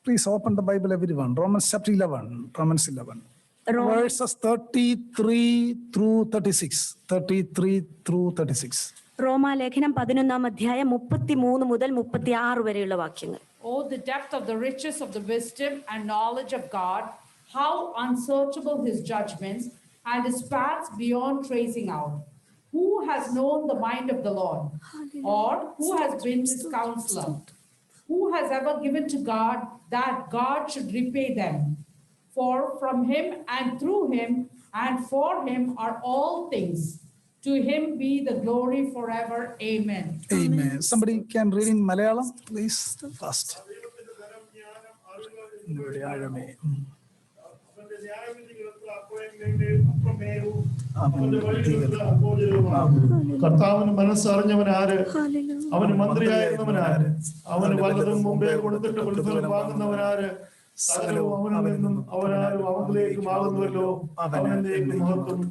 Please open the Bible, everyone. Romans chapter 11. Romans 11. Verses 33 through 36. 33 through 36. റോമാലേഖനം 11 അധ്യായം 33 മുതൽ 36 വരെയുള്ള വാക്യങ്ങൾ. Oh, the depth of the riches of the wisdom and knowledge of God, how unsearchable his judgments and his paths beyond tracing out. Who has known the mind of the Lord? Or who has been his counselor? Who has ever given to God that God should repay them? For from him and through him and for him are all things. To him be the glory forever. Amen. Amen. Somebody can read in Malayalam, please. Fast. കർത്താവിന് മനസ്സറിഞ്ഞവനാര്? അവന് മന്ത്രിയായിരുന്നവനാര്? അവന് വല്ലതും മുമ്പേ കൊടുത്തിട്ട് പ്രതിഫലം വാങ്ങുന്നവനാര്? സകലവും അവനിൽ നിന്നും അവനാലും അവനിലേക്കും ആകുന്നുവല്ലോ. അവനിലേക്ക് മഹത്വം.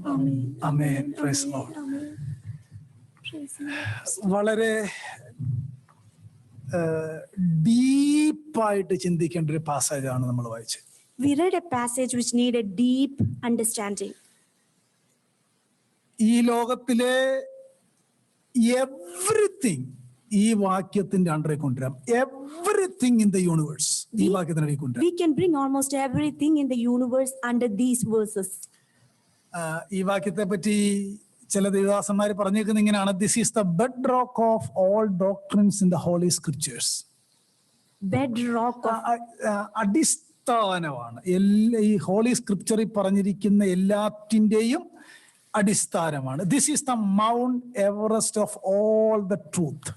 ആമേൻ. Praise the Lord. വളരെ ഡീപ്പായിട്ട് ചിന്തിക്കേണ്ട ഒരു പാസേജാണ് നമ്മൾ വായിച്ചത്. We read a passage which need a deep understanding. ഈ ലോകത്തിലെ എവറിത്തിങ് ഈ വാക്യത്തിന്റെ അണ്ടറിൽ കൊണ്ടുവരാം. എവറിത്തിങ് ഇൻ ദ യൂണിവേഴ്സ് ഈ വാക്യത്തിനടിയിൽ കൊണ്ടുവരാം. We can bring almost everything in the universe under these verses. ഈ വാക്യത്തെ പറ്റി ചില ദേവദാസന്മാർ പറഞ്ഞേക്കുന്ന ഇങ്ങനെയാണ്: this is the bedrock of all doctrines in the holy scriptures. അടിസ്ഥാനമാണ് ഈ ഹോളി സ്ക്രിപ്ചറിൽ പറഞ്ഞിരിക്കുന്ന എല്ലാറ്റിൻ്റെയും അടിസ്ഥാനമാണ്. This is the Mount Everest of all the truth.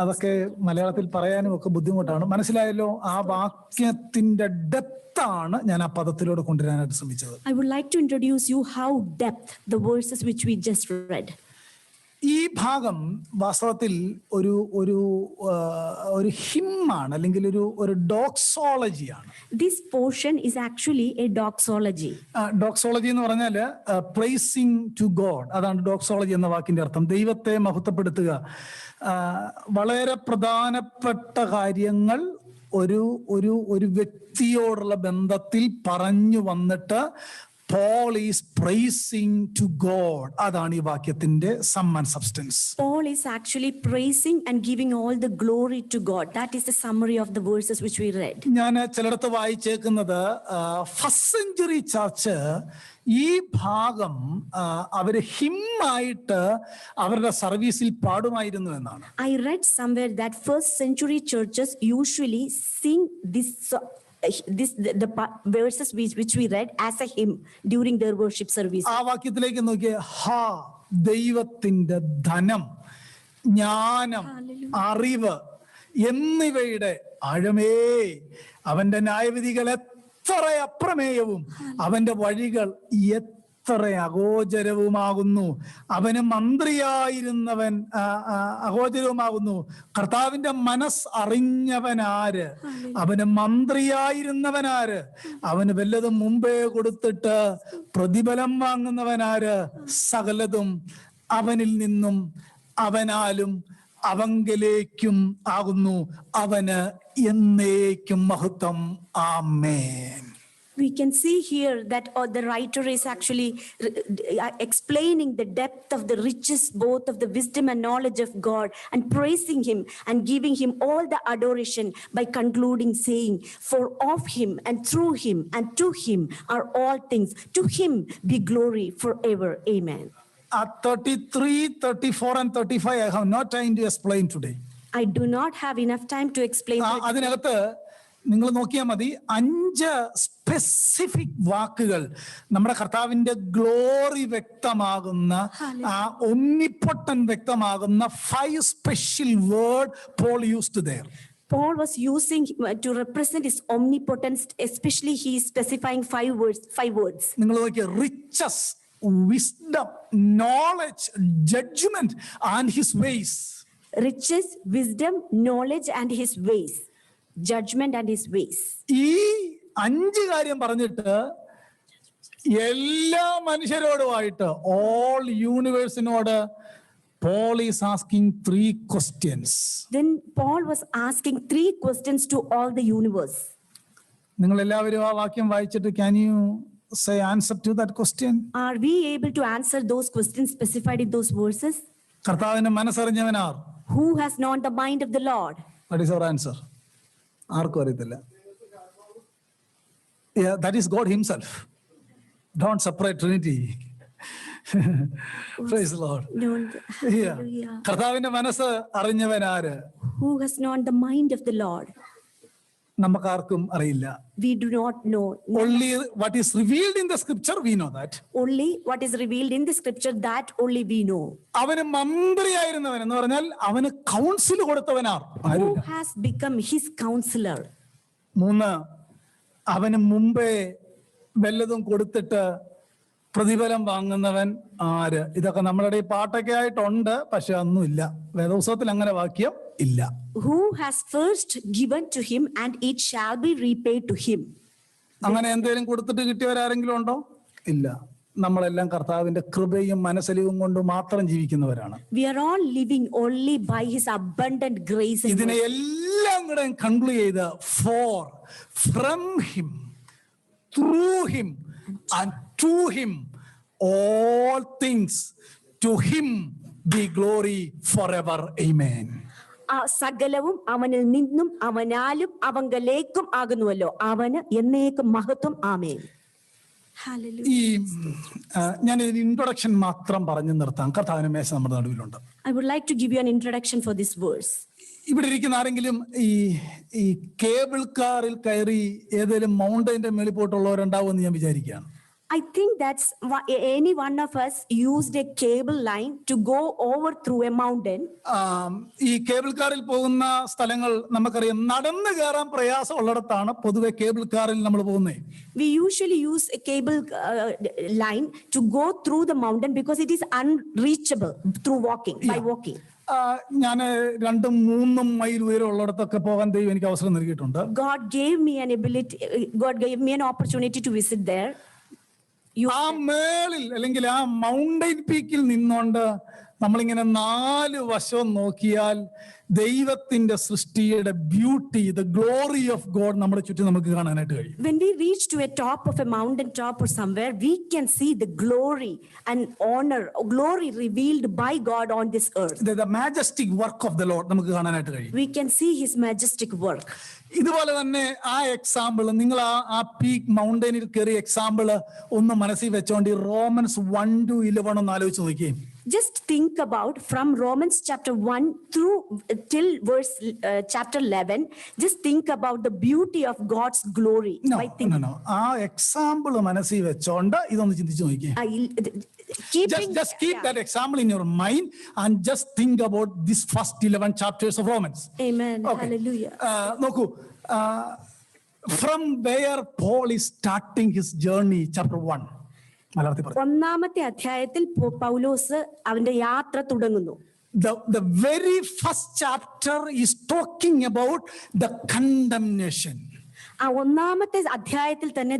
അതൊക്കെ മലയാളത്തിൽ പറയാനും ഒക്കെ ബുദ്ധിമുട്ടാണ്. മനസ്സിലായല്ലോ? ആ വാക്യത്തിന്റെ ഡെപ്താണ് ഞാൻ ആ പദത്തിലൂടെ കൊണ്ടുവരാനായിട്ട് ശ്രമിച്ചത്. I would like to introduce you how depth the verses which we just read. ഈ ഭാഗം വാസ്തവത്തിൽ ഒരു ഒരു ഒരു ഹിമ്മാണ്, അല്ലെങ്കിൽ ഒരു ഡോക്സോളജിയാണ്. This portion is actually a doxology. Doxology എന്ന് പറഞ്ഞാൽ പ്രൈസിങ് ടു ഗോഡ്. അതാണ് ഡോക്സോളജി എന്ന വാക്കിന്റെ അർത്ഥം. ദൈവത്തെ മഹത്വപ്പെടുത്തുക. വളരെ പ്രധാനപ്പെട്ട കാര്യങ്ങൾ ഒരു വ്യക്തിയോടുള്ള ബന്ധത്തിൽ പറഞ്ഞു വന്നിട്ട് Paul is praising to God. അതാണ് ഈ വാക്യത്തിന്റെ sum and substance. Paul is actually praising and giving all the glory to God. That is the summary of the verses which we read. ഞാൻ ചിലയിടത്ത് വായിച്ചേക്കുന്നത് ഫസ്റ്റ് സെഞ്ചുറി ചർച്ച് ഈ ഭാഗം അവര് ഹിമ്മായിട്ട് അവരുടെ സർവീസിൽ പാടുമായിരുന്നു എന്നാണ്. I read somewhere that first century churches usually sing the verses which we read as a hymn during their worship service. ആ വാക്യത്തിലേക്ക് നോക്കിയേ. ഹാ, ദൈവത്തിന്റെ ധനം, ജ്ഞാനം, അറിവ് എന്നിവയുടെ ആഴമേ, അവന്റെ ന്യായവിധികൾ എത്ര അപ്രമേയവും അവന്റെ വഴികൾ എത്ര അഗോചരവുമാകുന്നു. അവന് മന്ത്രിയായിരുന്നവൻ അഗോചരവുമാകുന്നു. കർത്താവിന്റെ മനസ്സ് അറിഞ്ഞവനാര്? അവന് മന്ത്രിയായിരുന്നവനാര്? അവന് വല്ലതും മുമ്പേ കൊടുത്തിട്ട് പ്രതിഫലം വാങ്ങുന്നവനാര്? സകലതും അവനിൽ നിന്നും അവനാലും അവങ്കലേക്കും ആകുന്നു. അവന് എന്നേക്കും മഹത്വം. ആമേൻ. We can see here that the writer is actually explaining the depth of the riches, both of the wisdom and knowledge of God, and praising him and giving him all the adoration by concluding saying, for of him and through him and to him are all things. To him be glory forever. Amen. 33, 34 and 35 I have no time to explain today. I do not have enough time to explain. അതിനകത്ത് നിങ്ങൾ നോക്കിയാൽ മതി, 5 specific വാക്കുകൾ നമ്മുടെ കർത്താവിന്റെ glory വ്യക്തമാകുന്ന, omnipotent വ്യക്തമാകുന്ന 5 special word Paul used there. Paul was using to represent his omnipotence, especially he is specifying 5 words. നിങ്ങൾ നോക്കിയ riches, wisdom, knowledge, judgment and his ways. Riches, wisdom, knowledge and his ways. Judgment and his ways. ഈ 5 കാര്യം പറഞ്ഞിട്ട് എല്ലാ മനുഷ്യരോടുമായിട്ട്, all യൂണിവേഴ്സിനോട് Paul is asking 3 questions. Then Paul was asking 3 questions to all the universe. നിങ്ങൾ എല്ലാവരും ആ വാക്യം വായിച്ചിട്ട് can you say answer to that question? Are we able to answer those questions specified in those verses? കർത്താവിന്റെ മനസ്സറിഞ്ഞവനാർ. Who has known the mind of the Lord? What is our answer? ആർക്കും അറിയത്തില്ല. Yeah, that is God himself. Don't separate Trinity. Praise the Lord. Known Yeah. കർത്താവിന്റെ മനസ്സ് അറിഞ്ഞവനാര്? Who has known the mind of the Lord? നമുക്കാർക്കും അറിയില്ല. We do not know. Only what is revealed in the scripture we know that. Only what is revealed in the scripture, that only we know. അവന് മന്ത്രിയായിരുന്നവൻ എന്ന് പറഞ്ഞാൽ അവന് council കൊടുത്തവനാർ. Who has become his counselor? 3, അവന് മുമ്പേ വല്ലതും കൊടുത്തിട്ട് പ്രതിഫലം വാങ്ങുന്നവൻ ആര്? ഇതൊക്കെ നമ്മളുടെ ഈ പാട്ടൊക്കെ ആയിട്ടുണ്ട്, പക്ഷെ ഒന്നുമില്ല, വേദപുസ്തകത്തിൽ അങ്ങനെ വാക്യം ഇല്ല. Who has first given to him and it shall be repaid to him? അങ്ങനെ എന്തെങ്കിലും കൊടുത്തിട്ട് കിട്ടിയവരാരെങ്കിലും ഉണ്ടോ? ഇല്ല. നമ്മളെല്ലാം കർത്താവിന്റെ കൃപയും മനസ്സലിവും കൊണ്ട് മാത്രം ജീവിക്കുന്നവരാണ്. We are all living only by his abundant grace and ഇതിനെ എല്ലാം കൂടെ കൺക്ലൂഡ് ചെയ്ത് for, from him, through him and to him all things, to him be glory forever. Amen. ആ സകലവും അവനിൽ നിന്നും അവനാലും അവങ്കലേക്കും ആകുന്നുവല്ലോ, അവന് എന്നേക്കും മഹത്വം. ആമേൻ. ഈ ഞാൻ ഇൻട്രൊഡക്ഷൻ മാത്രം പറഞ്ഞു നിർത്താം. കർത്താവിന്റെ മേശ നമ്മുടെ നടുവിലുണ്ട്. I would like to give you an introduction for this verse. ഇവിടെ ഇരിക്കുന്ന ആരെങ്കിലും ഈ കേബിൾ കാറിൽ കയറി ഏതെങ്കിലും മൗണ്ടൈന്റെ മേളിൽ പോയിട്ടുള്ളവരുണ്ടാവുമെന്ന് ഞാൻ വിചാരിക്കുകയാണ്. I think that's any one of us used a cable line to go over through a mountain. ഈ കേബിൾ കാറിൽ പോകുന്ന സ്ഥലങ്ങൾ നമുക്കറിയാം, നടന്നു കയറാൻ പ്രയാസം ഉള്ളിടത്താണ് പൊതുവെ കേബിൾ കാറിൽ നമ്മൾ പോകുന്നത്. We usually use a cable line to go through the mountain because it is unreachable through walking, by walking. ഞാൻ 2-3 മൈൽ ഉയരം ഉള്ളിടത്തൊക്കെ പോകാൻ ദൈവം എനിക്ക് അവസരം നൽകിയിട്ടുണ്ട്. God gave me an opportunity to visit there. ആ മേളിൽ അല്ലെങ്കിൽ ആ മൗണ്ടൈൻ പീക്കിൽ നിന്നുകൊണ്ട് നമ്മളിങ്ങനെ 4 വശവും നോക്കിയാൽ ദൈവത്തിന്റെ സൃഷ്ടിയുടെ beauty, the glory of God നമ്മുടെ ചുറ്റും നമുക്ക് കാണാനായിട്ട് കഴിയും. When we reach to a top of a mountain top or somewhere, we can see the glory and glory revealed by God on this earth. The majestic work of the Lord നമുക്ക് കാണാനായിട്ട് കഴിയും. We can see his majestic work. ഇതുപോലെ തന്നെ ആ example നിങ്ങൾ ആ peak മൗണ്ടൈനിൽ കയറിയ example ഒന്ന് മനസ്സിൽ വെച്ചോണ്ട് Romans 1-11 ഒന്ന് ആലോചിച്ച് നോക്കിയേ. Just think about from Romans chapter 1 through till verse chapter 11. Just think about the beauty of God's glory. No. ആ എക്സാമ്പിൾ മനസ്സിൽ വെച്ചോണ്ട് ഇതൊന്ന് ചിന്തിച്ചു നോക്കിയേ. Just keep that example in your mind and just think about this first 11 chapters of Romans. Amen. Okay. Hallelujah. നോക്കൂ, from where Paul is starting his journey, chapter 1. മലയാളത്തിൽ പറഞ്ഞു. 1-ാമത്തെ അധ്യായത്തിൽ പൗലോസ് അവന്റെ യാത്ര തുടങ്ങുന്നു. The very first chapter is talking about the condemnation. ആ 1-ാമത്തെ അധ്യായത്തിൽ തന്നെ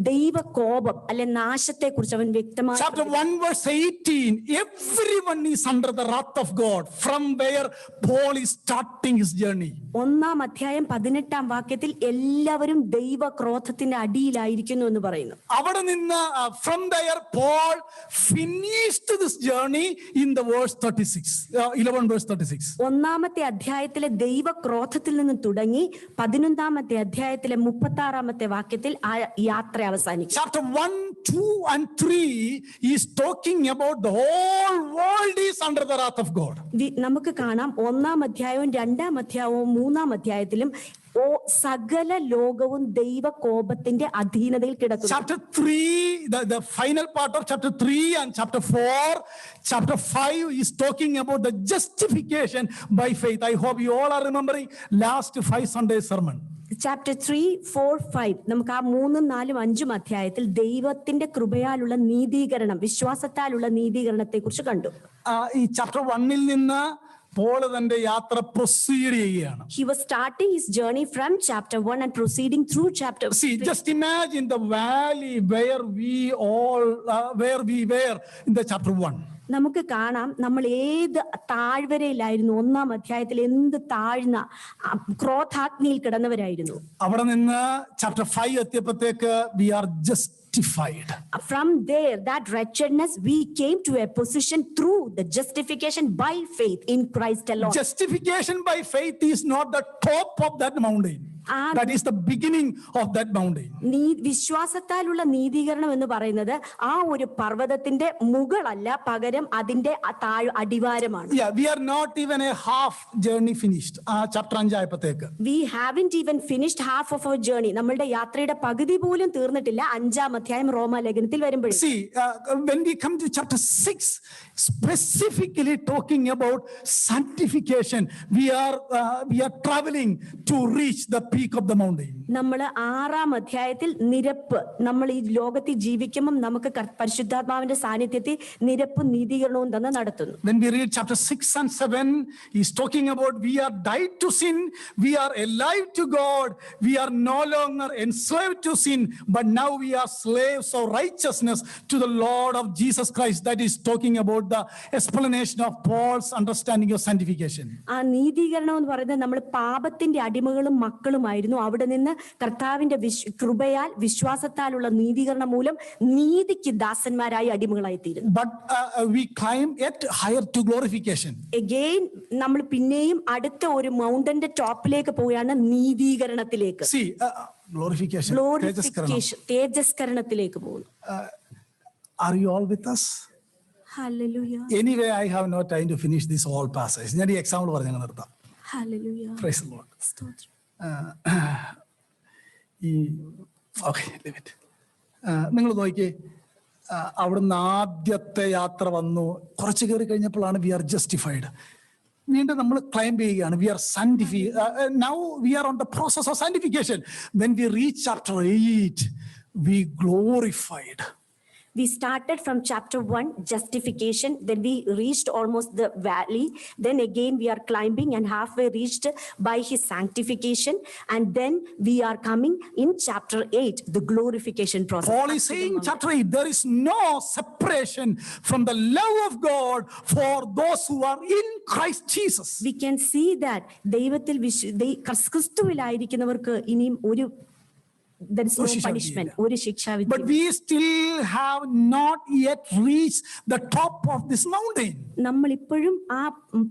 ദൈവ കോപം അല്ലെ നാശത്തെ കുറിച്ച് അവൻ വ്യക്തമായി. Chapter 1 verse 18, everyone is under the wrath of God, from where Paul is starting his journey. 1-ാം അധ്യായം 18-ാം വാക്യത്തിൽ എല്ലാവരും ദൈവ ക്രോധത്തിന്റെ അടിയിലായിരിക്കുന്നു എന്ന് പറയുന്നു. അവിടെ നിന്ന് from there Paul finished this journey in the verse 36, 11 verse 36. 1-ാമത്തെ അധ്യായത്തിലെ ദൈവ ക്രോധത്തിൽ നിന്ന് തുടങ്ങി 11-ാമത്തെ അധ്യായത്തിലെ 36-ാമത്തെ വാക്യത്തിൽ ആ യാത്ര അവസാനിക്കും. Chapter 1, 2 and 3 is talking about the whole world is under the wrath of God. നമുക്ക് കാണാം 1-ാം അധ്യായവും 2-ാം അധ്യായവും 3-ാം അധ്യായത്തിലും സകല ലോകവും ദൈവ കോപത്തിന്റെ അധീനതയിൽ കിടക്കുന്നു. Chapter 3, the final part of chapter 3 and chapter 4, chapter 5 is talking about the justification by faith. I hope you all are remembering last 5 Sunday sermon. Chapter 3, 4, 5 നമുക്ക് ആ 3, 4, 5 അധ്യായത്തിൽ ദൈവത്തിന്റെ കൃപയാലുള്ള നീതീകരണം, വിശ്വാസത്താലുള്ള നീതീകരണത്തെ കുറിച്ച് കണ്ടു. ഈ ചാപ്റ്റർ 1-ൽ നിന്ന് പോൾ തന്റെ യാത്ര പ്രൊസീഡ് ചെയ്യുകയാണ്. He was starting his journey from chapter 1 and proceeding through chapter 3. See, just imagine the valley where we were in the chapter 1. നമുക്ക് കാണാം നമ്മൾ ഏത് താഴ്വരയിലായിരുന്നു. 1-ാം അധ്യായത്തിൽ എന്ത് താഴ്ന്ന ക്രോധാഗ്നിയിൽ കിടന്നവരായിരുന്നു. അവിടെ നിന്ന് ചാപ്റ്റർ 5 എത്തിയപ്പോഴത്തേക്ക് we are justified. From there, that wretchedness, we came to a position through the justification by faith in Christ alone. Justification by faith is not the top of that mountain. That is the beginning of that mountain. വിശ്വാസത്താലുള്ള നീതീകരണം എന്ന് പറയുന്നത് ആ ഒരു പർവ്വതത്തിന്റെ മുകളല്ല, പകരം അതിന്റെ അടിവാരമാണ്. Yeah, we are not even a half journey finished. Chapter 5 ആയപ്പോഴത്തേക്ക് We haven't even finished half of our journey. നമ്മളുടെ യാത്രയുടെ പകുതി പോലും തീർന്നിട്ടില്ല. 5-ാം അധ്യായം റോമാലേഖനത്തിൽ വരുമ്പോൾ see when we come to chapter 6, specifically talking about sanctification, we are traveling to reach the peak of the mountain. നമ്മൾ 6-ാം അധ്യായത്തിൽ നിരപ്പ്, നമ്മൾ ഈ ലോകത്തിൽ ജീവിക്കുമ്പോൾ നമുക്ക് പരിശുദ്ധാത്മാവിന്റെ സാന്നിധ്യത്തിൽ നിരപ്പും നീതീകരണവും തന്നെ നടത്തുന്നു. When we read chapter 6 and 7, he's talking about we are died to sin, we are alive to God, we are no longer enslaved to sin, but now we are slaves of righteousness to the Lord of Jesus Christ. That is talking about the explanation of Paul's understanding of sanctification. ആ നീതീകരണം എന്ന് പറയുന്നത് നമ്മൾ പാപത്തിന്റെ അടിമകളും മക്കളുമായിരുന്നു. അവിടെ നിന്ന് കർത്താവിന്റെ കൃപയാൽ വിശ്വാസത്താലുള്ള നീതീകരണം മൂലം നീതിക്ക് ദാസന്മാരായി അടിമകളായി തീരുന്നു. But we climb yet higher to glorification. Again നമ്മൾ പിന്നെയും അടുത്ത ഒരു മൗണ്ടന്റെ ടോപ്പിലേക്ക് പോവുകയാണ്, നീതീകരണത്തിലേക്ക്. See, glorification, തേജസ്കരണത്തിലേക്ക് പോകുന്നു. Are you all with us? Hallelujah. Anyway, I have no time to finish this whole passage. ഞാൻ ഈ എക്സാമ്പിൾ പറഞ്ഞു നിർത്താം. Hallelujah. Praise the Lord. സ്തോത്രം. Okay, leave it. നിങ്ങൾ നോക്കിയേ, അവിടുന്ന് ആദ്യത്തെ യാത്ര വന്നു, കുറച്ച് കയറി കഴിഞ്ഞപ്പോഴാണ് വി ആർ ജസ്റ്റിഫൈഡ്. വീണ്ടും നമ്മൾ ക്ലൈംബ് ചെയ്യുകയാണ്, we are now we are on the process of sanctification. When we reach chapter 8, we glorified. We started from chapter 1, justification. Then we reached almost the valley. Then again we are climbing and halfway reached by his sanctification. And then we are coming in chapter 8, the glorification process. Paul is saying, chapter 8, there is no separation from the love of God for those who are in Christ Jesus. We can see that ദൈവത്തിൽ ക്രിസ്തുവിലായിരിക്കുന്നവർക്ക് ഇനിയും ഒരു there is no punishment, ഒരു ശിക്ഷാവിധി. But we still have not yet reached the top of this mountain. നമ്മൾ ഇപ്പോഴും ആ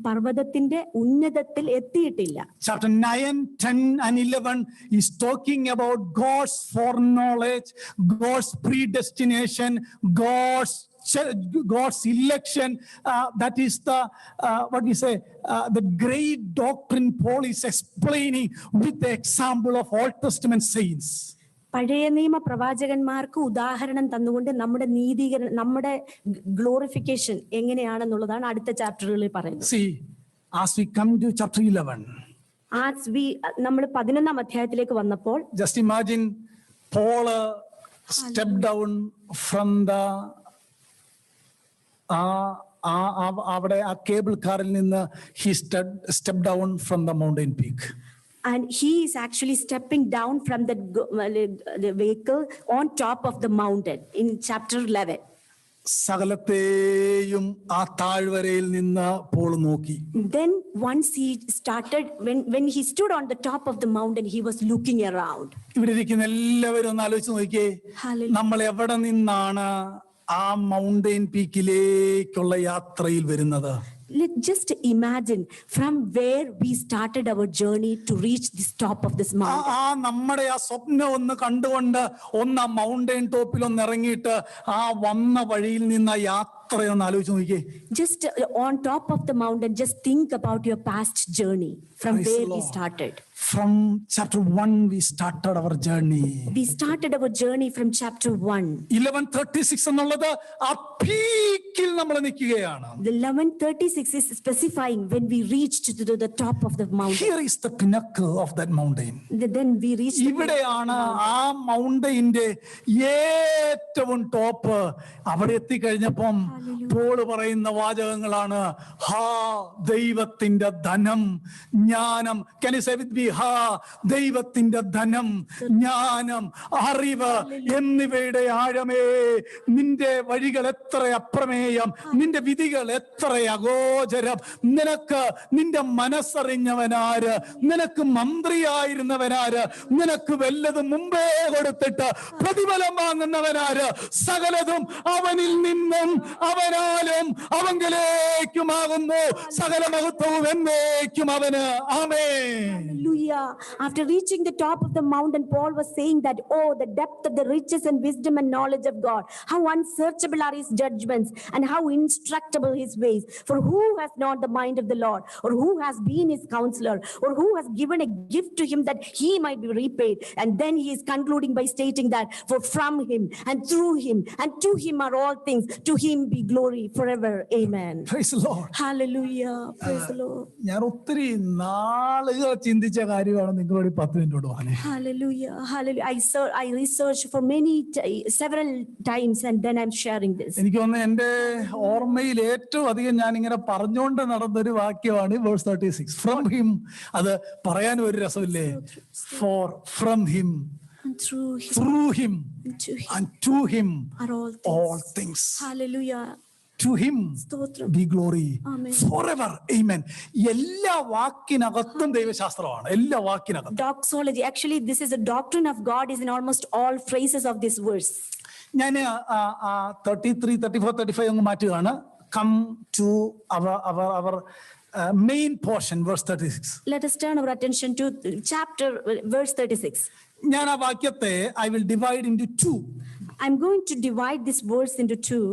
പർവ്വതത്തിന്റെ ഉന്നതത്തിൽ എത്തിയിട്ടില്ല. Chapter 9, 10 and 11 is talking about God's foreknowledge, God's predestination, God's election. That is the what we say, the great doctrine Paul is explaining with the example of Old Testament saints. പഴയ നിയമ പ്രവാചകന്മാർക്ക് ഉദാഹരണം തന്നുകൊണ്ട് നമ്മുടെ നീതീകരണം, നമ്മുടെ ഗ്ലോറിഫിക്കേഷൻ എങ്ങനെയാണെന്നുള്ളതാണ് അടുത്ത ചാപ്റ്ററുകളിൽ പറയുന്നത്. See, as we come to chapter 11, നമ്മൾ 11-ാം അധ്യായത്തിലേക്ക് വന്നപ്പോൾ, just imagine Paul stepped down from the അവിടെ ആ കേബിൾ കാറിൽ നിന്ന് he stepped down from the mountain peak. And he is actually stepping down from the vehicle on top of the mountain in chapter 11. സകലത്തെയും ആ താഴ്വരയിൽ നിന്ന് Paul നോക്കി. Then once he started, when he stood on the top of the mountain, he was looking around. ഇവിടെ ഇരിക്കുന്ന എല്ലാവരും ഒന്ന് ആലോചിച്ച് നോക്കിയേ, നമ്മൾ എവിടെ നിന്നാണ് ആ മൗണ്ടെയിൻ പീക്കിലേക്കുള്ള യാത്രയിൽ വരുന്നത്? Let's just imagine from where we started our journey to reach this top of this mountain. നമ്മുടെ ആ സ്വപ്നം ഒന്ന് കണ്ടുകൊണ്ട് ഒന്ന് ആ മൗണ്ടെയിൻ ടോപ്പിൽ ഒന്ന് ഇറങ്ങിയിട്ട് ആ വന്ന വഴിയിൽ നിന്ന് ആ യാത്രയൊന്ന് ആലോചിച്ച് നോക്കിയേ. Just on top of the mountain, just think about your past journey from where we started. From chapter 1 we started our journey. We started our journey from chapter 1. 11:36 എന്നുള്ളത് ആ പീക്കിൽ നമ്മൾ നിൽക്കുകയാണ്. The 11:36 is specifying when we reached to the top of the mountain. Here is the pinnacle of that mountain. Then we reached. ഇവിടെയാണ് ആ മൗണ്ടെയിന്റെ ഏറ്റവും top. അവിടെ എത്തിക്കഴിഞ്ഞപ്പം Paul പറയുന്ന വാചകങ്ങളാണ്, ഹാ ദൈവത്തിന്റെ ധനം, ജ്ഞാനം. Can you say with me, ദൈവത്തിന്റെ ധനം, ജ്ഞാനം, അറിവ് എന്നിവയുടെ ആഴമേ, നിന്റെ വഴികൾ എത്ര അപ്രമേയം, നിന്റെ വിധികൾ എത്ര അഗോചരം. നിനക്ക് നിന്റെ മനസ്സറിഞ്ഞവനാര്, നിനക്ക് മന്ത്രിയായിരുന്നവനാര്, നിനക്ക് വല്ലതും മുമ്പേ കൊടുത്തിട്ട് പ്രതിഫലം വാങ്ങുന്നവനാര്. സകലതും അവനിൽ നിന്നും അവനാലും അവങ്കലേക്കുമാകുന്നു. സകല മഹത്വവും എന്നേക്കും അവന്. ആമേൻ. Hallelujah. After reaching the top of the mountain, Paul was saying that, oh, the depth of the riches and wisdom and knowledge of God. How unsearchable are his judgments and how instructable his ways. For who has known the mind of the Lord, or who has been his counselor, or who has given a gift to him that he might be repaid? And then he is concluding by stating that, for from him and through him and to him are all things. To him be glory forever. Amen. Praise the Lord. Hallelujah. Praise the Lord. ഞാൻ ഒത്തിരി നാളുകൾ ചിന്തിച്ച കാര്യമാണ് നിങ്ങളോട് 10 മിനിറ്റോട് പറഞ്ഞത്. Hallelujah. Hallelujah. I researched for several times, and then I'm sharing this. എനിക്ക് തോന്നുന്നു എന്റെ ഓർമ്മയിൽ ഏറ്റവും അധികം ഞാൻ ഇങ്ങനെ പറഞ്ഞുകൊണ്ട് നടന്നൊരു വാക്യമാണ് വേഴ്സ് 36. From him. അത് പറയാനും ഒരു രസമില്ലേ? For from him, And through him and to him are all things. Hallelujah. To him സ്തോത്രം. be glory Amen. forever. Amen. എല്ലാ വാക്കിനകത്തും ദൈവശാസ്ത്രമാണ്. എല്ലാ വാക്കിനകത്തും. Doxology. Actually, this is a doctrine of God is in almost all phrases of this verse. ഞാൻ 33, 34, 35 അങ്ങ് മാറ്റുകയാണ്. Come to our main portion, verse 36. Let us turn our attention to chapter verse 36. ഞാൻ ആ വാക്യത്തെ I will divide into 2. I'm going to divide this verse into 2.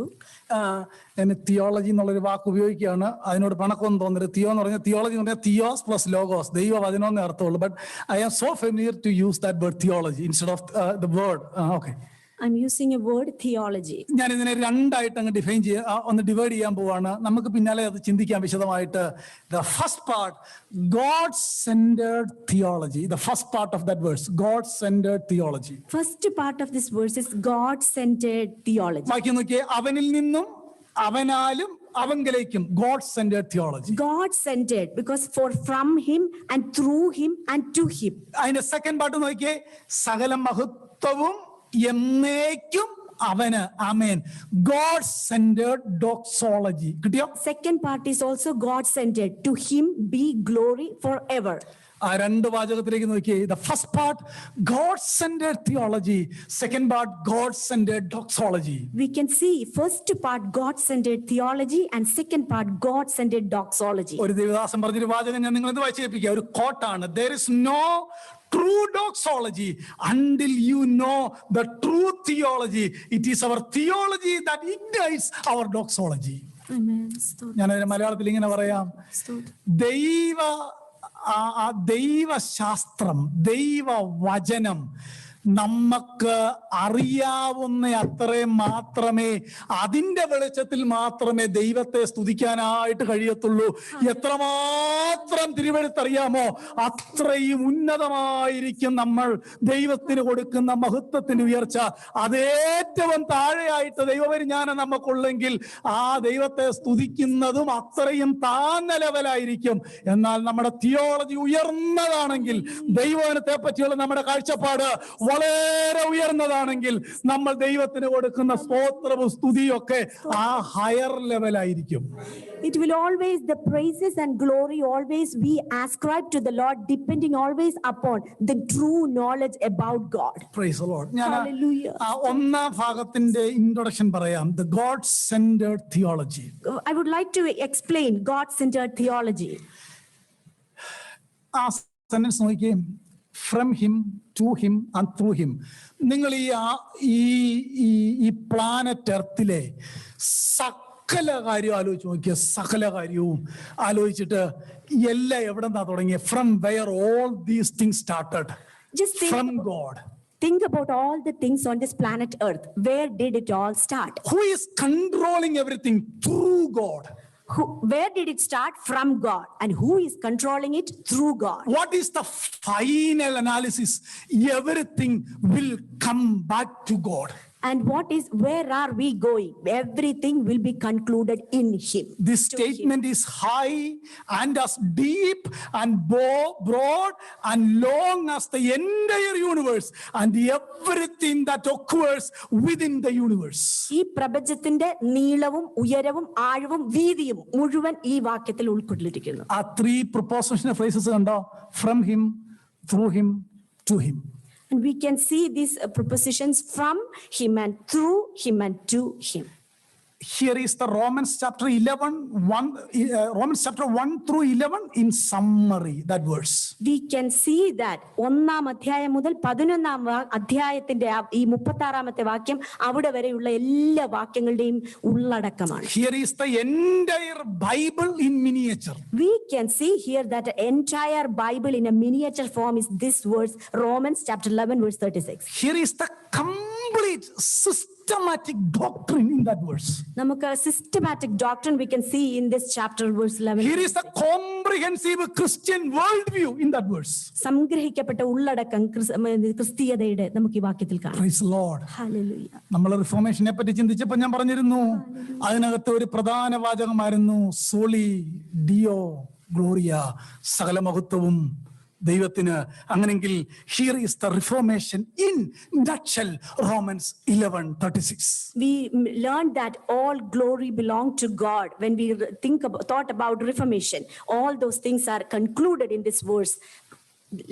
Theology എന്നുള്ളൊരു വാക്ക് ഉപയോഗിക്കുകയാണ്. അതിനോട് പണക്കൊന്നും തോന്നരുത്. തിയോ എന്ന് പറഞ്ഞാൽ തിയോളജി എന്ന് പറഞ്ഞാൽ തിയോസ് പ്ലസ് ലോഗോസ്, ദൈവവചനമെന്നേ അർത്ഥമുള്ളൂ. But I am so familiar to use that word theology instead of the word. Okay, I'm using a word theology. ഞാൻ ഇതിനെ രണ്ടായിട്ട് അങ്ങ് ഒന്ന് ഡിവൈഡ് ചെയ്യാൻ പോവാണ്. നമുക്ക് പിന്നാലെ അത് ചിന്തിക്കാം വിശദമായിട്ട്. The first part, God centered theology. The first part of that verse, God centered theology. First part of this verse is God-centered theology. വാക്യം നോക്കിയേ, അവനിൽ നിന്നും അവനാലും അവങ്കലേക്കും. God centered theology. God-centered, because for from him and through him and to him. അതിന്റെ second part നോക്കിയേ, സകല മഹത്വവും എന്നേക്കും അവന്. ആമേൻ. God centered doxology. കിട്ടിയോ? Second part is also God-centered. To him be glory forever. ആ രണ്ട് വാചകത്തിലേക്ക് നോക്കിയേ. The first part God centered theology, second part God centered doxology. We can see first part God-centered theology and second part God-centered doxology. ഒരു ദേവദാസൻ പറഞ്ഞൊരു വാചകം ഞാൻ നിങ്ങളെ വായിച്ചു കേൾപ്പിക്കുക. ഒരു കോട്ടാണ്. There is no true doxology until you know the true theology. It is our theology that ignites our doxology. Amen. ഞാനതിനെ മലയാളത്തിൽ ഇങ്ങനെ പറയാം. ദൈവശാസ്ത്രം, ദൈവവചനം നമുക്ക് അറിയാവുന്ന അത്രയും മാത്രമേ, അതിന്റെ വെളിച്ചത്തിൽ മാത്രമേ ദൈവത്തെ സ്തുതിക്കാനായിട്ട് കഴിയത്തുള്ളൂ. എത്രമാത്രം തിരുവെഴുത്തറിയാമോ അത്രയും ഉന്നതമായിരിക്കും നമ്മൾ ദൈവത്തിന് കൊടുക്കുന്ന മഹത്വത്തിന് ഉയർച്ച. അതേറ്റവും താഴെയായിട്ട് ദൈവപരിജ്ഞാനം നമുക്കുള്ളെങ്കിൽ ആ ദൈവത്തെ സ്തുതിക്കുന്നതും അത്രയും താഴ്ന്ന ലെവലായിരിക്കും. എന്നാൽ നമ്മുടെ തിയോളജി ഉയർന്നതാണെങ്കിൽ, ദൈവവചനത്തെ പറ്റിയുള്ള നമ്മുടെ കാഴ്ചപ്പാട് വളരെ ഉയർന്നതാണെങ്കിൽ, നമ്മൾ ദൈവത്തിന് കൊടുക്കുന്ന സ്തോത്രവും സ്തുതിയൊക്കെ ആ higher ലെവലായിരിക്കും. It will always, the praises and glory always be ascribed to the Lord, depending always upon the true knowledge about God. Praise the Lord. ഞാൻ Hallelujah. ഒന്നാം ഭാഗത്തിന്റെ ഇൻട്രൊഡക്ഷൻ പറയാം. The God-centered theology. I would like to explain God-centered theology. ആ sentence നോക്കിയേ. From him, to him and through him. നിങ്ങൾ ഈ planet എർത്തിലെ സകല കാര്യം ആലോചിച്ച് നോക്കിയ, സകല കാര്യവും ആലോചിച്ചിട്ട് എല്ലാം എവിടെ നിന്നാ തുടങ്ങിയ? From where all these things started? From God. Think about all the things on this planet Earth. Where did it all start? Who is controlling everything? Through God. Where did it start? From God. And who is controlling it? Through God. What is the final analysis? Everything will come back to God. And where are we going? Everything will be concluded in him. This statement is high and as deep and broad and long as the entire universe and everything that occurs within the universe. ഈ പ്രപഞ്ചത്തിന്റെ നീളവും ഉയരവും ആഴവും വീതിയും മുഴുവൻ ഈ വാക്യത്തിൽ ഉൾക്കൊണ്ടിരിക്കുന്നു. ആ 3 prepositional phrases കണ്ടോ? From him, through him, to him. And we can see these prepositions from him and through him and to him. Here is the Romans chapter 1 through 11 in summary, that verse. We can see that 1-ാം അധ്യായം മുതൽ 11-ാം അധ്യായത്തിന്റെ ഈ 36-ാമത്തെ വാക്യം അവിടെ വരെയുള്ള എല്ലാ വാക്യങ്ങളുടെയും ഉള്ളടക്കമാണ്. Here is the entire Bible in miniature. We can see here that the entire Bible in a miniature form is this verse, Romans chapter 11 verse 36. Here is the complete systematic doctrine in that verse. നമുക്ക് systematic doctrine we can see in this chapter verse 11. Here is the comprehensive Christian worldview in that verse. സംഗ്രഹിക്കപ്പെട്ട ഉള്ളടക്കം ക്രിസ്തീയതയുടെ നമുക്ക് ഈ വാക്യത്തിൽ കാണാം. Praise the Lord. Hallelujah. നമ്മൾ റിഫോർമേഷനെ പറ്റി ചിന്തിച്ചപ്പോൾ ഞാൻ പറഞ്ഞിരുന്നു, അതിനകത്ത് ഒരു പ്രധാന വാചകമായിരുന്നു സോളി ഡിയോ ഗ്ലോറിയ, സകല മഹത്വവും ദൈവത്തിന്. അങ്ങനെങ്കിൽ here is the reformation in nutshell, Romans 11:36. We learned that all glory belong to God. When we thought about reformation, all those things are concluded in this verse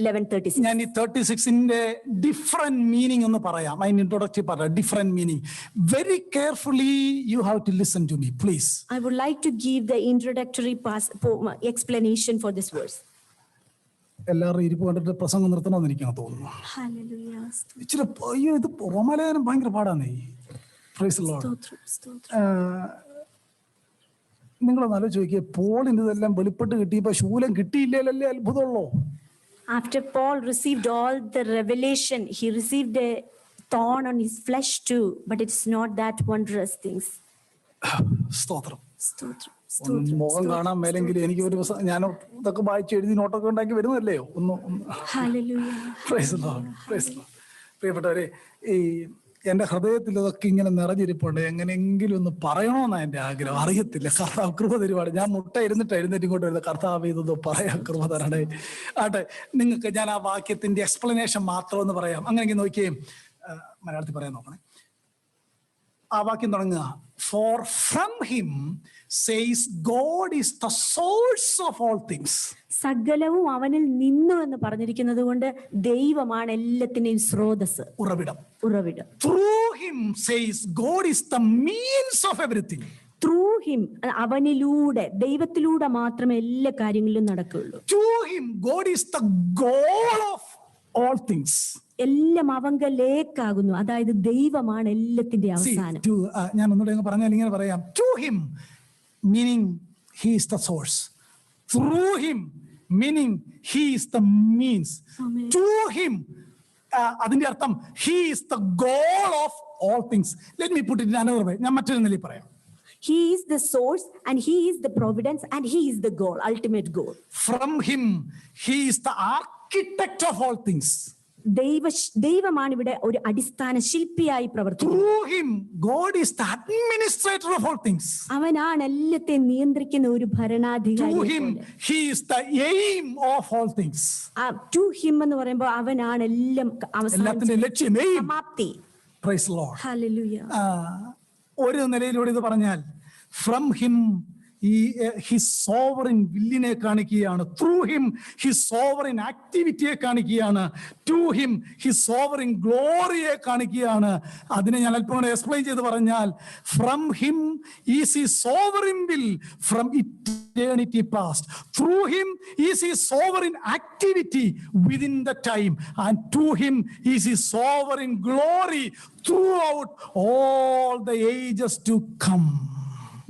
11:36. ഞാൻ ഈ 36ന്റെ ഡിഫറെന്റ് മീനിങ് ഒന്ന് പറയാം. അതിന് introductive പറയാം, different meaning. Very carefully you have to listen to me please. I would like to give the introductory explanation for this verse. എല്ലാവരും ഇരിപ്പ് കണ്ടിട്ട് പ്രസംഗം നിർത്തണമെന്ന് എനിക്ക് തോന്നുന്നു. Hallelujah. ഇച്ചിരി അയ്യോ, ഇത് റോമാലേഖനം ഭയങ്കര പാടാന്നേ. Price the Lord. നിങ്ങളൊന്ന് ആലോചിച്ച് നോക്കിയേ, പോളിന് ഇതെല്ലാം വെളിപ്പെട്ട് കിട്ടിയപ്പോ ശൂലം കിട്ടിയില്ലല്ലേ അത്ഭുതമുള്ളൂ. After Paul received all the revelation, he received a thorn on his flesh too, but it's not that wondrous things. സ്തോത്രം. Stotram. മുഖം കാണാൻ മേലെങ്കിൽ എനിക്ക് ഒരു ദിവസം ഞാൻ ഇതൊക്കെ വായിച്ച് എഴുതി നോട്ടൊക്കെ ഉണ്ടാക്കി വരുന്നല്ലേ ഒന്ന്. Price the Lord, price the Lord. പ്രിയപ്പെട്ടവരെ, ഈ എൻ്റെ ഹൃദയത്തിൽ ഇതൊക്കെ ഇങ്ങനെ നിറഞ്ഞിരിപ്പുണ്ട്. എങ്ങനെയെങ്കിലും ഒന്ന് പറയണമെന്നാണ് എൻ്റെ ആഗ്രഹം. അറിയത്തില്ല, കർത്താവ് കൃപ തരുവാണ്. ഞാൻ എഴുന്നേറ്റ് ഇങ്ങോട്ട് വരുന്നത്, കർത്താവ് ഇതൊന്ന് പറയാൻ കൃപ തരണേ. ആട്ടെ, നിങ്ങൾക്ക് ഞാൻ ആ വാക്യത്തിന്റെ എക്സ്പ്ലനേഷൻ മാത്രം ഒന്ന് പറയാം. അങ്ങനെയെങ്കിൽ നോക്കിയേ, മലയാളത്തിൽ പറയാൻ നോക്കണേ. ആ വാക്യം തുടങ്ങുക, for from him says God is the source of all things. സകലവും അവനിൽ നിന്നു എന്ന് പറഞ്ഞിരിക്കുന്നത് കൊണ്ട് ദൈവമാണ് എല്ലാത്തിന്റെയും സ്രോതസ്, ഉറവിടം. Through him says God is the means of everything. Through him, അവനിലൂടെ, ദൈവത്തിലൂടെ മാത്രമേ എല്ലാ കാര്യങ്ങളിലും നടക്കുകയുള്ളൂ. To him God is the goal of all things. എല്ലാം അവങ്കലേക്കാകുന്നു, അതായത് ദൈവമാണ് എല്ലാത്തിന്റെ അവസാനം. ഞാൻ ഒന്നുകൂടെ പറഞ്ഞാൽ ഇങ്ങനെ പറയാം, to him meaning he is the source, through him meaning he is the means. Amen. To him അതിന്റെ അർത്ഥം he is the goal of all things. Let me put it in another way. ഞാൻ മറ്റൊരു നിലയിൽ പറയാം. He is the source and he is the providence and he is the goal, ultimate goal. From him he is the architect of all things. ദൈവമാണ് ഇവിടെ ഒരു അടിസ്ഥാന ശില്പിയായി പ്രവർത്തിക്കുന്നത്. Through him God is the administrator of all things. അവനാണ് എല്ലാത്തെയും നിയന്ത്രിക്കുന്ന ഒരു ഭരണാധികാരി. To him he is the aim of all things. To him എന്ന് പറയുമ്പോൾ അവനാണ് എല്ലാം എല്ലാത്തിന്റെ ലക്ഷ്യം, സമാപ്തി. Praise the Lord. Hallelujah. ഒരു നിലയിലൂടെ ഇത് പറഞ്ഞാൽ, ഫ്രം ഹിം ഹിസ് സോവറിൻ വില്ലിനെ കാണിക്കുകയാണ്. ത്രൂ ഹിം ഹിസ് സോവറിൻ ആക്ടിവിറ്റിയെ കാണിക്കുകയാണ്. ടു ഹിം ഹിസ് സോവറിൻ ഗ്ലോറിയെ കാണിക്കുകയാണ്. അതിനെ ഞാൻ അല്പം കൂടെ എക്സ്പ്ലെയിൻ ചെയ്ത് പറഞ്ഞാൽ, from him is his sovereign will from eternity past. Through him is his sovereign activity within the time, and to him is his sovereign glory throughout all the ages to come.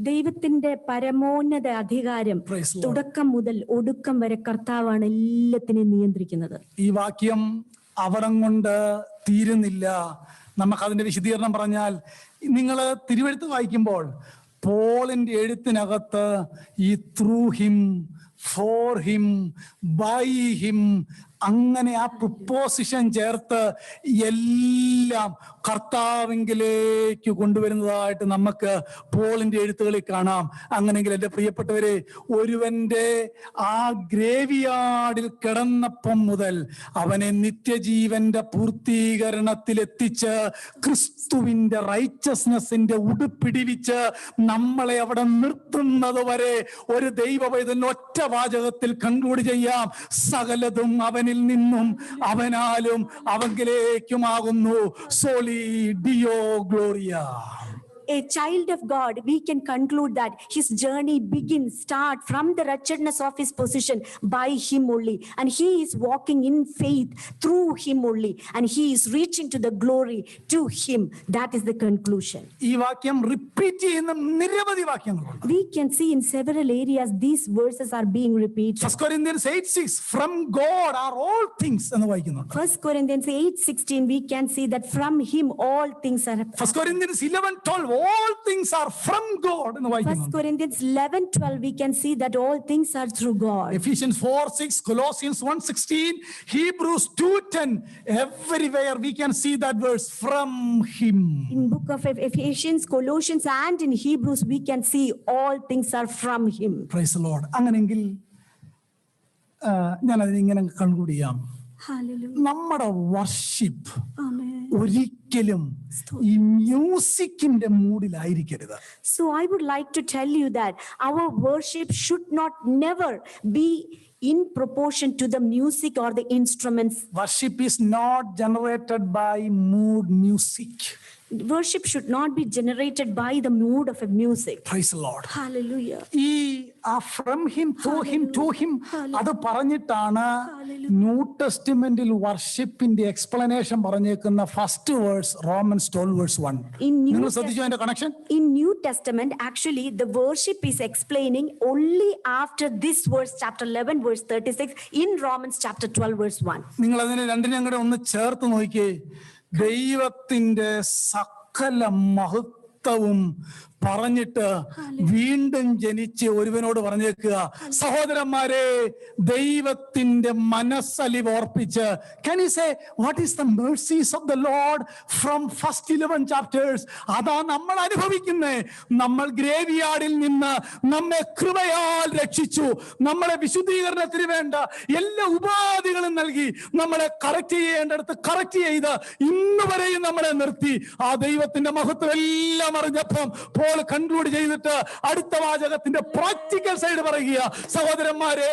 ദൈവത്തിന്റെ പരമോന്നത അധികാരം തുടക്കം മുതൽ ഒടുക്കം വരെ കർത്താവാണ് എല്ലാത്തിനെയും നിയന്ത്രിക്കുന്നത്. ഈ വാക്യം അവിടം കൊണ്ട് തീരുന്നില്ല. നമുക്കതിന്റെ വിശദീകരണം പറഞ്ഞാൽ, നിങ്ങൾ തിരുവെഴുത്ത് വായിക്കുമ്പോൾ പോളിന്റെ എഴുത്തിനകത്ത് ഈ through him, for him, by him, അങ്ങനെ ആ പ്രിപ്പോസിഷൻ ചേർത്ത് എല്ലാം കർത്താവിങ്കിലേക്ക് കൊണ്ടുവരുന്നതായിട്ട് നമുക്ക് പോളിന്റെ എഴുത്തുകളിൽ കാണാം. അങ്ങനെങ്കിൽ എൻ്റെ പ്രിയപ്പെട്ടവരെ, ഒരുവന്റെ ആ ഗ്രേവിയാർഡിൽ കിടന്നപ്പം മുതൽ അവനെ നിത്യജീവന്റെ പൂർത്തീകരണത്തിലെത്തിച്ച് ക്രിസ്തുവിന്റെ റൈച്ചസ്നെസിന്റെ ഉടുപ്പിടിവിച്ച് നമ്മളെ അവിടെ നിർത്തുന്നത് വരെ ഒരു ദൈവവൈതൻ ഒറ്റ വാചകത്തിൽ കൺക്ലൂഡ് ചെയ്യാം: സകലതും അവനിൽ നിന്നും അവനാലും അവങ്കിലേക്കുമാകുന്നു. Soli deo gloria. A child of God, we can conclude that his journey start from the wretchedness of his position by him only, and he is walking in faith through him only, and he is reaching to the glory to him. That is the conclusion. ഈ വാക്യം repeat ചെയ്യുന്ന നിരവധി വാക്യങ്ങളുണ്ട്. We can see in several areas these verses are being repeated. 1 Corinthians 8:6 from God are all things എന്ന് വായിക്കുന്നുണ്ട്. 1 Corinthians 8:16, we can see that from him all things are. 1 Corinthians 11:12 all things are from God എന്ന് 1 വായിക്കുന്നുണ്ട്. Corinthians 11:12, we can see that all things are through God. Ephesians 4:6, Colossians 1:16, Hebrews 2:10, everywhere we can see that verse from him. In book of Ephesians, Colossians, and in Hebrews, we can see all things are from him. Praise the Lord. അങ്ങനെയെങ്കിൽ ഞാൻ അതിനിങ്ങനെ conclude ചെയ്യാം. Hallelujah. നമ്മുടെ worship Amen. ഒരിക്കലും ഈ മ്യൂസിക്കിന്റെ മൂഡിലായിരിക്കരുത്. So I would like to tell you that our worship should not never be in proportion to the music or the instruments. Worship is not generated by mood music. Worship should not be generated by the mood of a music. Praise the Lord. Hallelujah. ഈ from him through him to him അത് പറഞ്ഞിട്ടാണ് New ടെസ്റ്റ്മെന്റിൽ വർഷിപ്പിന്റെ explanation പറഞ്ഞേക്കുന്ന first verse Romans 12:1. നിങ്ങൾ ശ്രദ്ധിച്ചോ അതിന്റെ connection? In New Testament, actually, the worship is explaining only after this verse, chapter 11, verse 36, in Romans chapter 12, verse 1. നിങ്ങൾ അതിനെ രണ്ടിനും കൂടെ ഒന്ന് ചേർത്ത് നോക്കിയേ. ദൈവത്തിന്റെ സകല മഹത്വവും പറഞ്ഞിട്ട് വീണ്ടും ജനിച്ച് ഒരുവനോട് പറഞ്ഞേക്കുക, സഹോദരന്മാരെ, ദൈവത്തിന്റെ മനസ്സലിവ് ഓർപ്പിച്ച്, can you say what is the mercies of the Lord from first 11 chapters? അതാ നമ്മൾ അനുഭവിക്കുന്നേ. നമ്മൾ ഗ്രേവിയാർഡിൽ നിന്ന് നമ്മെ കൃപയാൽ രക്ഷിച്ചു, നമ്മളെ വിശുദ്ധീകരണത്തിന് വേണ്ട എല്ലാ ഉപാധികളും നൽകി, നമ്മളെ കറക്റ്റ് ചെയ്യേണ്ടടുത്ത് കറക്റ്റ് ചെയ്ത് ഇന്ന് വരെയും നമ്മളെ നിർത്തി. ആ ദൈവത്തിന്റെ മഹത്വം എല്ലാം അറിഞ്ഞപ്പം കൺക്ലൂഡ് ചെയ്തിട്ട് അടുത്ത വാചകത്തിന്റെ പ്രാക്ടിക്കൽ സൈഡ് പറയുക, സഹോദരന്മാരെ,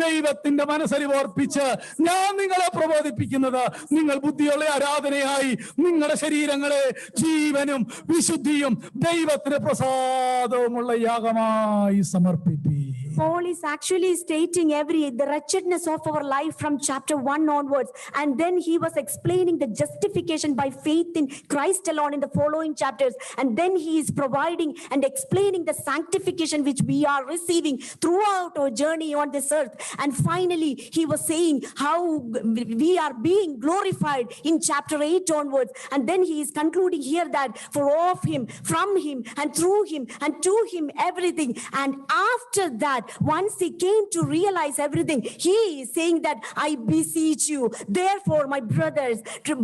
ദൈവത്തിന്റെ മനസ്സലിവ് ഓർപ്പിച്ച് ഞാൻ നിങ്ങളെ പ്രബോധിപ്പിക്കുന്നത്, നിങ്ങൾ ബുദ്ധിയുള്ള ആരാധനയായി നിങ്ങളുടെ ശരീരങ്ങളെ ജീവനും വിശുദ്ധിയും ദൈവത്തിന് പ്രസാദവുമുള്ള യാഗമായി സമർപ്പിപ്പി. Paul is actually stating the wretchedness of our life from chapter 1 onwards, and then he was explaining the justification by faith in Christ alone in the following chapters, and then he is providing and explaining the sanctification which we are receiving throughout our journey on this earth, and finally he was saying how we are being glorified in chapter 8 onwards, and then he is concluding here that for of him, from him, and through him, and to him everything. And after that, once he came to realize everything, he is saying that I beseech you, therefore, my brothers,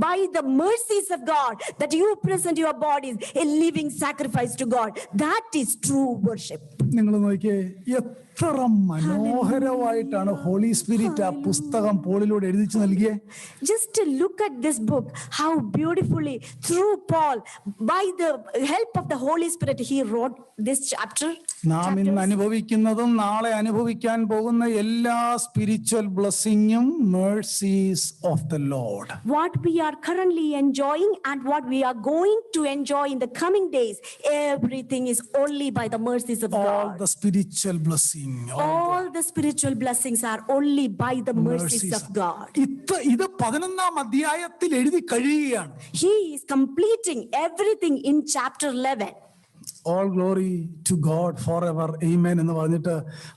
by the mercies of God, that you present your bodies a living sacrifice to God. That is true worship. നിങ്ങൾ നോക്കിയേ, എത്ര മനോഹരമായിട്ടാണ് holy spirit ആ പുസ്തകം പോളിലൂടെ എഴുതിച്ചു നൽകിയേ. Just to look at this book, how beautifully through Paul, by the help of the Holy Spirit, he wrote this chapter. നാം ഇന്ന് അനുഭവിക്കുന്നതും നാളെ അനുഭവിക്കാൻ പോകുന്ന എല്ലാ spiritual ബ്ലെസ്സിങ്ങും mercies of the Lord. What we are currently enjoying and what we are going to enjoy in the coming days, everything is only by the mercies of All God. the spiritual blessing. All the spiritual blessings are only by the mercies of God. ഇത് 11-ാം അധ്യായത്തിൽ എഴുതി കഴിയുകയാണ്. He is completing everything in chapter 11. All glory to God forever, amen എന്ന് പറഞ്ഞിട്ട്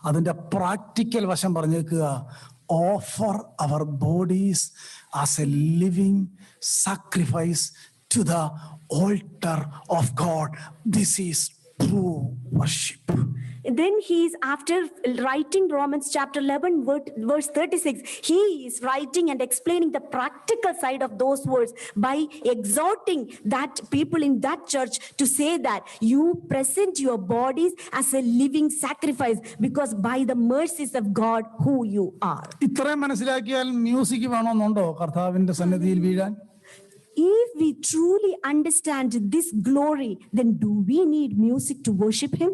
അതിന്റെ practical വശം പറഞ്ഞേക്കുക. Offer our bodies as a living sacrifice to the altar of God. This is true worship. Then he is, after writing Romans chapter 11 verse 36, he is writing and explaining the practical side of those words by exhorting that people in that church to say that you present your bodies as a living sacrifice because by the mercies of God who you are. ഇത്രയും മനസ്സിലാക്കിയാൽ music വേണമെന്നുണ്ടോ കർത്താവിന്റെ സന്നിധിയിൽ വീഴാൻ? If we truly understand this glory, then do we need music to worship him?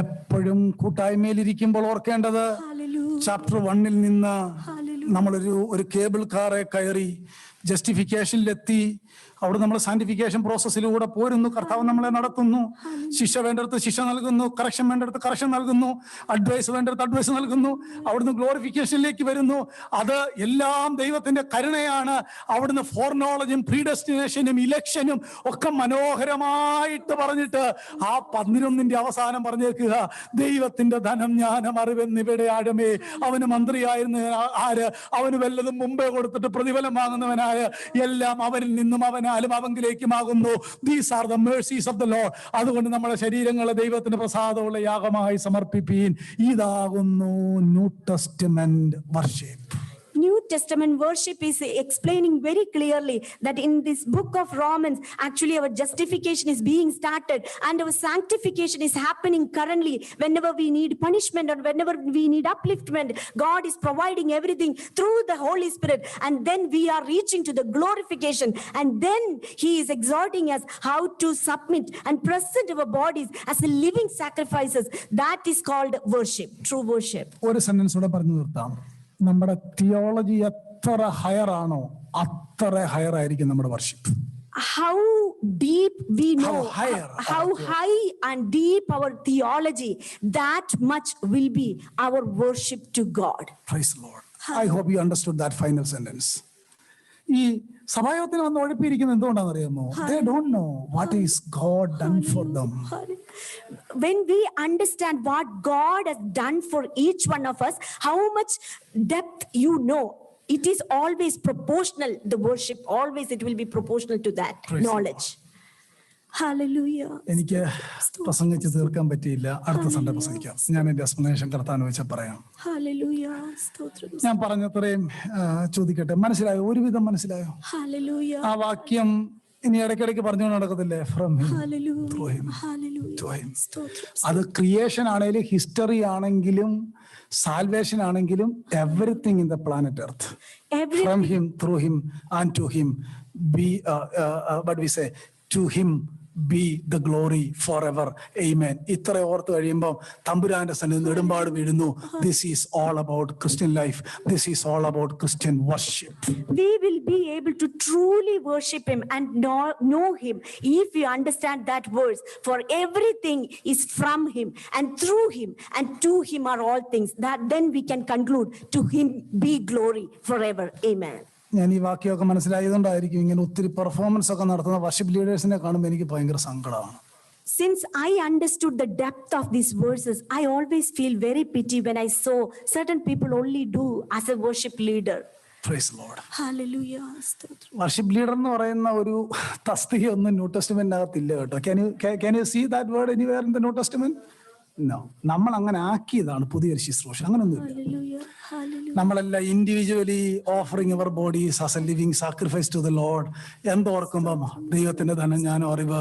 എപ്പോഴും കൂട്ടായ്മയിലിരിക്കുമ്പോൾ ഓർക്കേണ്ടത് Hallelujah. Chapter 1 നിന്ന് Hallelujah. നമ്മളൊരു cable കാറെ കയറി ജസ്റ്റിഫിക്കേഷനിലെത്തി, അവിടെ നമ്മൾ സാന്റിഫിക്കേഷൻ പ്രോസസ്സിലൂടെ പോരുന്നു. കർത്താവ് നമ്മളെ നടത്തുന്നു. ശിക്ഷ വേണ്ടടുത്ത് ശിക്ഷ നൽകുന്നു, കറക്ഷൻ വേണ്ടടുത്ത് കറക്ഷൻ നൽകുന്നു, അഡ്വൈസ് വേണ്ടടുത്ത് അഡ്വൈസ് നൽകുന്നു. അവിടുന്ന് ഗ്ലോറിഫിക്കേഷനിലേക്ക് വരുന്നു. അത് എല്ലാം ദൈവത്തിന്റെ കരുണയാണ്. അവിടുന്ന് ഫോർനോളജും പ്രീഡെസ്റ്റിനേഷനും ഇലക്ഷനും ഒക്കെ മനോഹരമായിട്ട് പറഞ്ഞിട്ട് ആ 11 അവസാനം പറഞ്ഞേക്കുക, ദൈവത്തിന്റെ ധനം ജ്ഞാനം അറിവെന്നിവിടെ ആഴമേ. അവന് മന്ത്രിയായിരുന്ന ആര്? അവന് വല്ലതും മുമ്പേ കൊടുത്തിട്ട് പ്രതിഫലം വാങ്ങുന്നവനായ എല്ലാം അവനിൽ നിന്നും അവനാലും അവങ്കിലേക്കുമാകുന്നു. These are the mercies of the Lord. അതുകൊണ്ട് നമ്മുടെ ശരീരങ്ങളെ ദൈവത്തിന് പ്രസാദമുള്ള യാഗമായി സമർപ്പിപ്പീൻ. ഇതാകുന്നു New Testament worship. New Testament worship is explaining very clearly that in this book of Romans, actually our justification is being started and our sanctification is happening currently. Whenever we need punishment or whenever we need upliftment, God is providing everything through the Holy Spirit, and then we are reaching to the glorification, and then he is exhorting us how to submit and present our bodies as a living sacrifices. That is called worship, true worship. ഒരു sentence കൂടെ പറഞ്ഞു നിർത്താം. നമ്മുടെ theology എത്ര higher ആണോ അത്ര higher ആയിരിക്കും നമ്മുടെ worship. How deep we know, how higher. high and deep our theology, that much will be our worship to God. Praise the Lord. I hope you understood that final sentence. ഈ സഭായോഗത്തിന് വന്ന് ഒഴിപ്പിരിക്കുന്നത് എന്തുകൊണ്ടാണെന്ന് അറിയാമോ? They don't know what is God done for them. When we understand what God has done for each one of us, how much depth you know, it is always proportional. The worship, always it will be proportional to that Praise knowledge. Hallelujah. എനിക്ക് പ്രസംഗിച്ച് തീർക്കാൻ പറ്റിയില്ല. അടുത്ത Sunday പ്രസംഗിക്കാം. ഞാൻ എന്റെ explanation കർത്താവിനെ വെച്ചാൽ പറയാം. Hallelujah. സ്തോത്രം. ഞാൻ പറഞ്ഞത്രയും ചോദിക്കട്ടെ, മനസ്സിലായോ? ഒരുവിധം മനസ്സിലായോ? Hallelujah. ആ വാക്യം ഇനി ഇടയ്ക്കിടയ്ക്ക് പറഞ്ഞുകൊണ്ട് നടക്കത്തില്ലേ? From him, Hallelujah. through him, Hallelujah. to him. സ്തോത്രം. അത് ക്രിയേഷൻ ആണെങ്കിലും ഹിസ്റ്ററി ആണെങ്കിലും സാൽവേഷൻ ആണെങ്കിലും everything in the planet earth. Everything. From him, through him, and to him be what we say, to him be the glory forever. Amen. ഇത്ര ഓർത്ത് കഴിയുമ്പോൾ തമ്പുരാന്റെ സന്നിധി നെടുമ്പാട് വീഴുന്നു. This is all about Christian life. This is all about Christian worship. We will be able to truly worship him and know him if we understand that verse. For everything is from him and through him and to him are all things. That then we can conclude, to him be glory forever. Amen. ഞാൻ ഈ വാക്യമൊക്കെ മനസ്സിലായതുകൊണ്ടായിരിക്കും ഇങ്ങനെ ഒത്തിരി performance ഒക്കെ നടത്തുന്ന worship ലീഡേഴ്സിനെ കാണുമ്പോൾ എനിക്ക് ഭയങ്കര സങ്കടമാണ്. Since I understood the depth of these verses, I always feel very pity when I saw certain people only do as a worship leader. Praise the Lord. Hallelujah. സ്തോത്രം. വർഷിപ്പ് ലീഡർ എന്ന് പറയുന്ന ഒരു തസ്തിക ഒന്നും ന്യൂ ടെസ്റ്റ്മെന്റിനകത്തില്ല കേട്ടോ. Can you see that word anywhere in the New Testament? No. നമ്മൾ അങ്ങനെ ആക്കിയതാണ് പുതിയൊരു ശുശ്രൂഷ. അങ്ങനൊന്നുമില്ല. Hallelujah. Hallelujah. നമ്മളെല്ലാം individually offering our bodies as a living sacrifice to the Lord. എന്തോർക്കുമ്പം ദൈവത്തിന്റെ ധനം ജ്ഞാനം അറിവ്,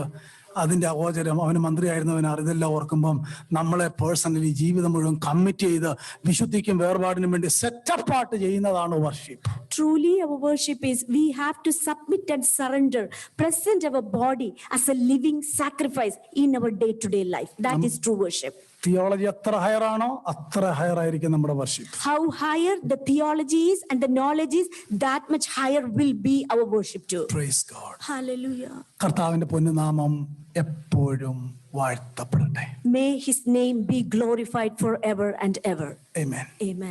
അതിന്റെ അഗോചരം, അവന് മന്ത്രിയായിരുന്നവനാർ, ഇതെല്ലാം ഓർക്കുമ്പം നമ്മളെ പേഴ്സണലി ജീവിതം മുഴുവൻ കമ്മിറ്റ് ചെയ്ത് വിശുദ്ധിക്കും വേർപാടിനും വേണ്ടി സെറ്റപ്പാട്ട് ചെയ്യുന്നതാണ് worship. Truly, our worship is we have to submit and surrender, present our body as a living sacrifice in our day-to-day life. That is true worship. Theology എത്ര ഹയർ ആണോ അത്ര ഹയർ ആയിരിക്കും നമ്മുടെ worship. How higher the theology is and the knowledge is, that much higher will be our worship too. Praise God. Hallelujah. കർത്താവിന്റെ പൊന്നുനാമം എപ്പോഴും വാഴ്ത്തപ്പെടട്ടെ. May his name be glorified forever and ever. Amen. Amen.